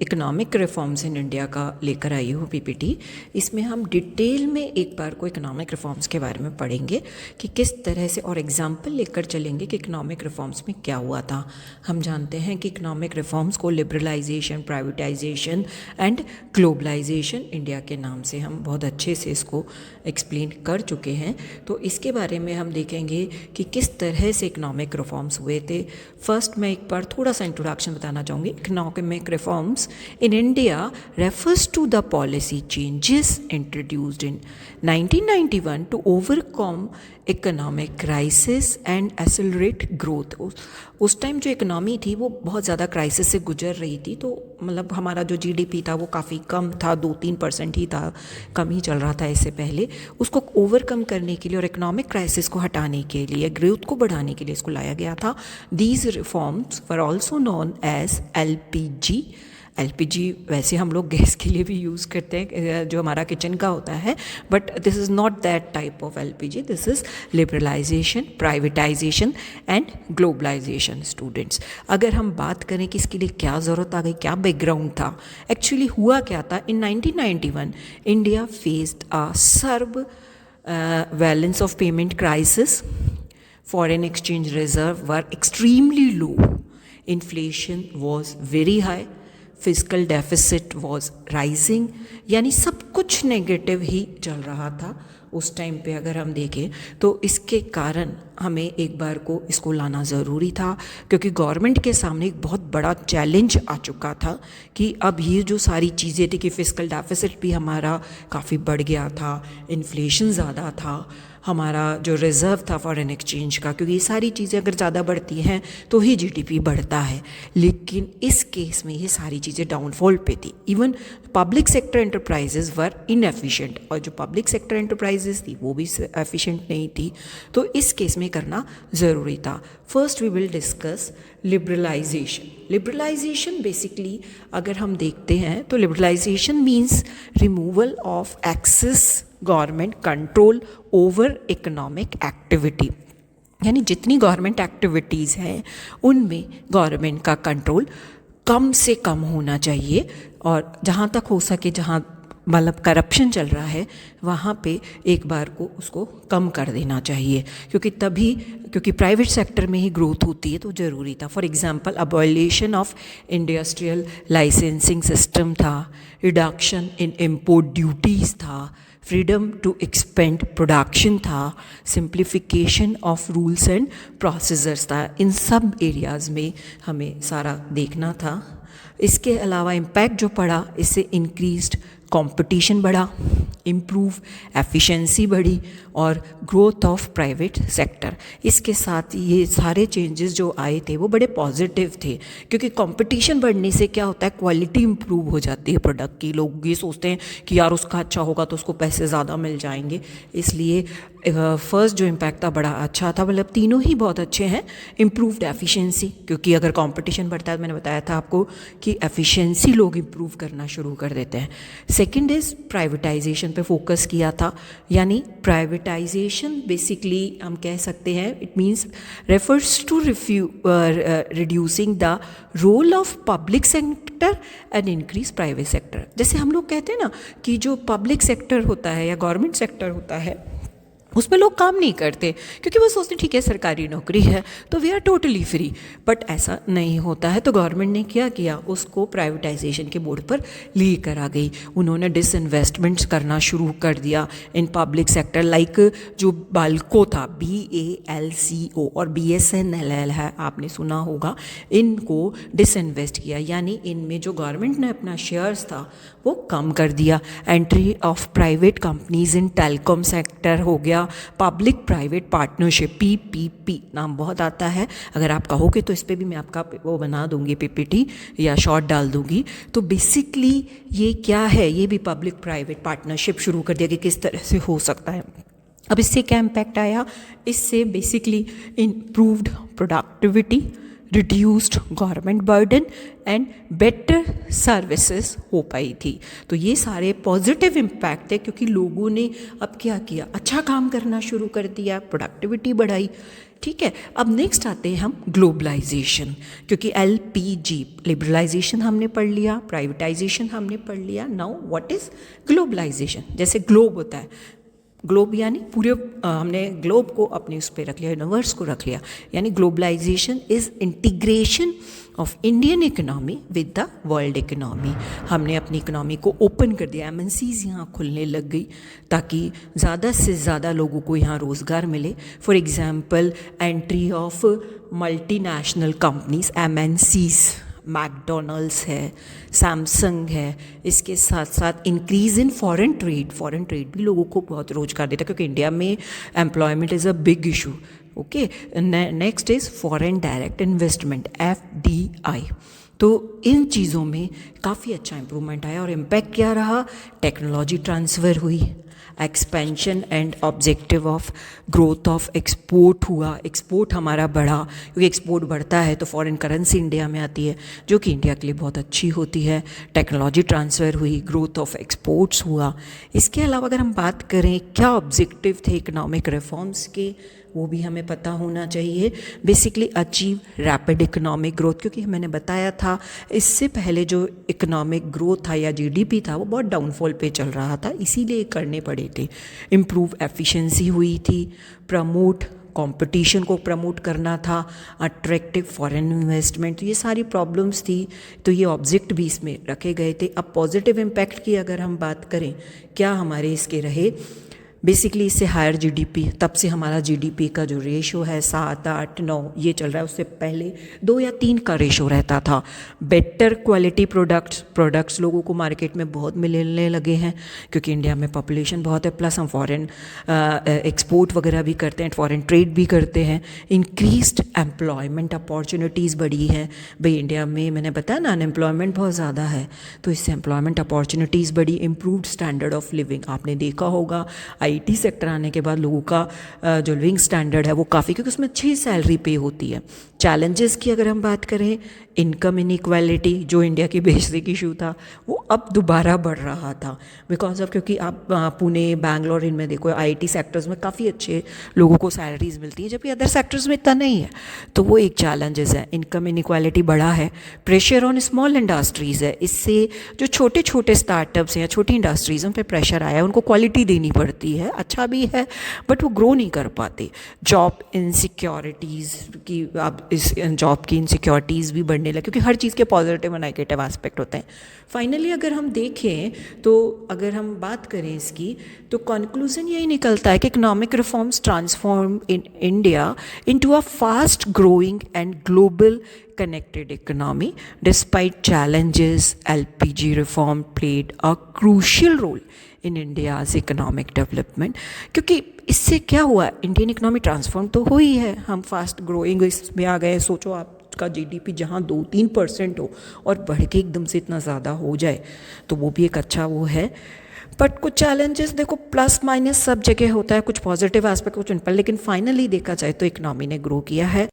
Economic reforms in India का लेकर आई हूँ पीपीटी। इसमें हम डिटेल में एक बार को इकोनॉमिक रिफॉर्म्स के बारे में पढ़ेंगे कि किस तरह से, और एग्जाम्पल लेकर चलेंगे कि इकोनॉमिक रिफॉर्म्स में क्या हुआ था। हम जानते हैं कि इकोनॉमिक रिफॉर्म्स को liberalisation, privatisation and globalisation India के नाम से हम बहुत अच्छे से इसको एक्सप्लेन कर चुके हैं। तो इसके बारे में हम देखेंगे कि किस तरह से इकोनॉमिक रिफॉर्म्स हुए थे। फर्स्ट मैं एक बार थोड़ा सा इंट्रोडक्शन बताना चाहूँगी। Economic reforms in India refers to the policy changes introduced in 1991 to overcome economic crisis and accelerate growth। उस टाइम जो इकोनॉमी थी वो बहुत ज़्यादा क्राइसिस से गुजर रही थी। तो मतलब हमारा जो जीडीपी था वो काफ़ी कम था, 2-3% ही था, कम ही चल रहा था इससे पहले। उसको ओवरकम करने के लिए और इकोनॉमिक क्राइसिस को हटाने के लिए, ग्रोथ को बढ़ाने के लिए इसको लाया गया था। These reforms were also known as LPG. LPG वैसे हम लोग गैस के लिए भी यूज़ करते हैं, जो हमारा किचन का होता है, but this is not that type of LPG. This is liberalisation, privatisation and globalisation. Students, अगर हम बात करें कि इसके लिए क्या ज़रूरत आ गई, क्या बैकग्राउंड था, एक्चुअली हुआ क्या था। इन 1991 India faced a surveillance of payment crisis. Foreign exchange reserve were extremely low. Inflation was very high. Physical deficit was rising, यानी सब कुछ नेगेटिव ही चल रहा था उस टाइम पे। अगर हम देखें तो इसके कारण हमें एक बार को इसको लाना ज़रूरी था, क्योंकि गवर्नमेंट के सामने एक बहुत बड़ा चैलेंज आ चुका था कि अब ये जो सारी चीज़ें थी कि फिजिकल डेफिसिट भी हमारा काफ़ी बढ़ गया था, इन्फ्लेशन ज़्यादा था, हमारा जो रिज़र्व था फॉरेन एक्सचेंज का, क्योंकि ये सारी चीज़ें अगर ज़्यादा बढ़ती हैं तो ही जीडीपी बढ़ता है। लेकिन इस केस में ये सारी चीज़ें डाउनफॉल पे थी। इवन पब्लिक सेक्टर एंटरप्राइजेज वर इनएफिशिएंट, और जो पब्लिक सेक्टर एंटरप्राइजेज थी वो भी एफिशिएंट नहीं थी। तो इस केस में करना ज़रूरी था। First we will discuss liberalisation. Liberalisation basically अगर हम देखते हैं तो liberalisation means removal of excess government control over economic activity, यानी जितनी गवर्नमेंट एक्टिविटीज़ हैं उनमें गवर्नमेंट का कंट्रोल कम से कम होना चाहिए, और जहाँ तक हो सके, जहाँ मतलब करप्शन चल रहा है वहाँ पे एक बार को उसको कम कर देना चाहिए, क्योंकि प्राइवेट सेक्टर में ही ग्रोथ होती है, तो ज़रूरी था। For example abolition of industrial licensing system था, रिडक्शन इन इम्पोर्ट ड्यूटीज़ था, फ्रीडम टू एक्सपेंड प्रोडक्शन था, simplification of rules and procedures था। इन सब एरियाज़ में हमें सारा देखना था। इसके अलावा इम्पैक्ट जो पड़ा, इससे इंक्रीज्ड कंपटीशन बढ़ा, इम्प्रूव एफिशिएंसी बढ़ी और ग्रोथ ऑफ प्राइवेट सेक्टर। इसके साथ ये सारे चेंजेस जो आए थे वो बड़े पॉजिटिव थे, क्योंकि कंपटीशन बढ़ने से क्या होता है, क्वालिटी इम्प्रूव हो जाती है प्रोडक्ट की। लोग ये सोचते हैं कि यार उसका अच्छा होगा तो उसको पैसे ज़्यादा मिल जाएंगे। इसलिए फर्स्ट जो इम्पैक्ट था बड़ा अच्छा था, मतलब तीनों ही बहुत अच्छे हैं। इम्प्रूव्ड एफिशिएंसी, क्योंकि अगर कंपटीशन बढ़ता है तो मैंने बताया था आपको कि एफिशिएंसी लोग इम्प्रूव करना शुरू कर देते हैं। सेकेंड इज़ प्राइवेटाइजेशन पे फोकस किया था, यानी प्राइवेटाइजेशन बेसिकली हम कह सकते हैं it means refers to reducing the role of public sector and increase private sector. जैसे हम लोग कहते हैं ना कि जो पब्लिक सेक्टर होता है या गवर्नमेंट सेक्टर होता है उसमें लोग काम नहीं करते, क्योंकि वो सोचते ठीक है सरकारी नौकरी है तो we are totally free, but ऐसा नहीं होता है। तो गवर्नमेंट ने क्या किया, उसको प्राइवेटाइजेशन के बोर्ड पर लेकर आ गई। उन्होंने डिसइन्वेस्टमेंट्स करना शुरू कर दिया इन पब्लिक सेक्टर, लाइक जो बाल्को था, BALCO और BSNL है, आपने सुना होगा, इनको डिसइन्वेस्ट किया, यानी इनमें जो गवर्नमेंट ने अपना शेयर्स था वो कम कर दिया। Entry of private companies in telecom sector हो गया, पब्लिक प्राइवेट पार्टनरशिप, PPP नाम बहुत आता है, अगर आप कहोगे तो इस पर भी मैं आपका वो बना दूंगी PPT या शॉर्ट डाल दूंगी। तो बेसिकली ये क्या है, ये भी पब्लिक प्राइवेट पार्टनरशिप शुरू कर दिया कि किस तरह से हो सकता है। अब इससे क्या इम्पैक्ट आया, इससे basically improved productivity, reduced government burden and better services हो पाई थी। तो ये सारे पॉजिटिव इम्पैक्ट है, क्योंकि लोगों ने अब क्या किया, अच्छा काम करना शुरू कर दिया, प्रोडक्टिविटी बढ़ाई। ठीक है, अब नेक्स्ट आते हैं हम ग्लोबलाइजेशन, क्योंकि LPG लिबरलाइजेशन हमने पढ़ लिया, प्राइवेटाइजेशन हमने पढ़ लिया। Now what is globalisation? जैसे ग्लोब होता है, ग्लोब यानी पूरे हमने ग्लोब को अपने उस पर रख लिया, यूनिवर्स को रख लिया, यानी globalisation is integration of Indian economy with the world economy. हमने अपनी इकोनॉमी को ओपन कर दिया, MNCs यहाँ खुलने लग गई ताकि ज़्यादा से ज़्यादा लोगों को यहाँ रोज़गार मिले। For example entry of multinational companies, MNCs, McDonald's है, सैमसंग है, इसके साथ साथ इंक्रीज़ इन फॉरेन ट्रेड भी लोगों को बहुत रोजगार देता है, क्योंकि इंडिया में employment is a big issue. Okay, next is foreign direct investment, FDI। तो इन चीज़ों में काफ़ी अच्छा इम्प्रूवमेंट आया। और इम्पैक्ट क्या रहा? टेक्नोलॉजी ट्रांसफ़र हुई, expansion and objective of growth of export हुआ, एक्सपोर्ट हमारा बढ़ा, क्योंकि एक्सपोर्ट बढ़ता है तो फॉरेन करेंसी इंडिया में आती है, जो कि इंडिया के लिए बहुत अच्छी होती है। टेक्नोलॉजी ट्रांसफ़र हुई, ग्रोथ ऑफ एक्सपोर्ट्स हुआ। इसके अलावा अगर हम बात करें क्या ऑब्जेक्टिव थे इकोनॉमिक रिफॉर्म्स के, वो भी हमें पता होना चाहिए। Basically achieve rapid economic growth, क्योंकि मैंने बताया था इससे पहले जो इकोनॉमिक ग्रोथ था या GDP था वो बहुत डाउनफॉल पे चल रहा था, इसीलिए करने पड़े थे। इम्प्रूव एफिशिएंसी हुई थी, प्रमोट कंपटीशन को प्रमोट करना था, अट्रैक्टिव फॉरेन इन्वेस्टमेंट, तो ये सारी प्रॉब्लम्स थी, तो ये ऑब्जेक्ट भी इसमें रखे गए थे। अब पॉजिटिव इम्पैक्ट की अगर हम बात करें, क्या हमारे इसके रहे? बेसिकली इससे हायर GDP, तब से हमारा GDP का जो रेशो है 7, 8, 9 ये चल रहा है, उससे पहले 2 या 3 का रेशो रहता था। बेटर क्वालिटी प्रोडक्ट्स लोगों को मार्केट में बहुत मिलने लगे हैं, क्योंकि इंडिया में पॉपुलेशन बहुत है, प्लस हम फॉरेन एक्सपोर्ट वगैरह भी करते हैं, फॉरेन ट्रेड भी करते हैं। इंक्रीज्ड एम्प्लॉयमेंट अपॉर्चुनिटीज़ बढ़ी है। भाई इंडिया में मैंने बताया ना अनएम्प्लॉयमेंट बहुत ज़्यादा है, तो इससे एम्प्लॉयमेंट अपॉर्चुनिटीज़ बढ़ी। इम्प्रूव्ड स्टैंडर्ड ऑफ लिविंग, आपने देखा होगा IT सेक्टर आने के बाद लोगों का जो लिविंग स्टैंडर्ड है वो काफ़ी, क्योंकि उसमें अच्छी सैलरी पे होती है। चैलेंजेस की अगर हम बात करें, इनकम इनइक्वालिटी जो इंडिया की बेसिक इशू था वो अब दोबारा बढ़ रहा था, बिकॉज ऑफ, क्योंकि आप पुणे, बैंगलोर, इनमें देखो IT सेक्टर्स में काफ़ी अच्छे लोगों को सैलरीज मिलती हैं, जबकि अदर सेक्टर्स में इतना नहीं है, तो वो एक चैलेंजेस है। इनकम इनइक्वालिटी बढ़ा है। प्रेशर ऑन स्मॉल इंडस्ट्रीज़ है, इससे जो छोटे छोटे स्टार्टअप्स हैं या छोटी इंडस्ट्रीज़ उन पर प्रेशर आया, उनको क्वालिटी देनी पड़ती है, अच्छा भी है बट वो ग्रो नहीं कर पाते। जॉब इनसिक्योरिटीज़ की, अब इस जॉब की इनसिक्योरिटीज़ भी बढ़ने लगे, क्योंकि हर चीज़ के पॉजिटिव और नेगेटिव एस्पेक्ट होते हैं। फाइनली अगर हम देखें तो अगर हम बात करें इसकी, तो कंक्लूजन यही निकलता है कि economic reforms transform in India into a fast growing and global connected economy. Despite challenges, LPG reform played a crucial role in India's economic development. क्योंकि इससे क्या हुआ, इंडियन इकोनॉमी ट्रांसफॉर्म तो हुई है, हम फास्ट ग्रोइंग इसमें आ गए। सोचो आपका GDP जहाँ 2-3% हो और बढ़ के एकदम से इतना ज़्यादा हो जाए, तो वो भी एक अच्छा वो है। बट कुछ चैलेंजेस देखो, प्लस माइनस सब जगह होता है, कुछ पॉजिटिव एस्पेक्ट कुछ उन पर, लेकिन फाइनली देखा जाए तो इकोनॉमी ने ग्रो किया है।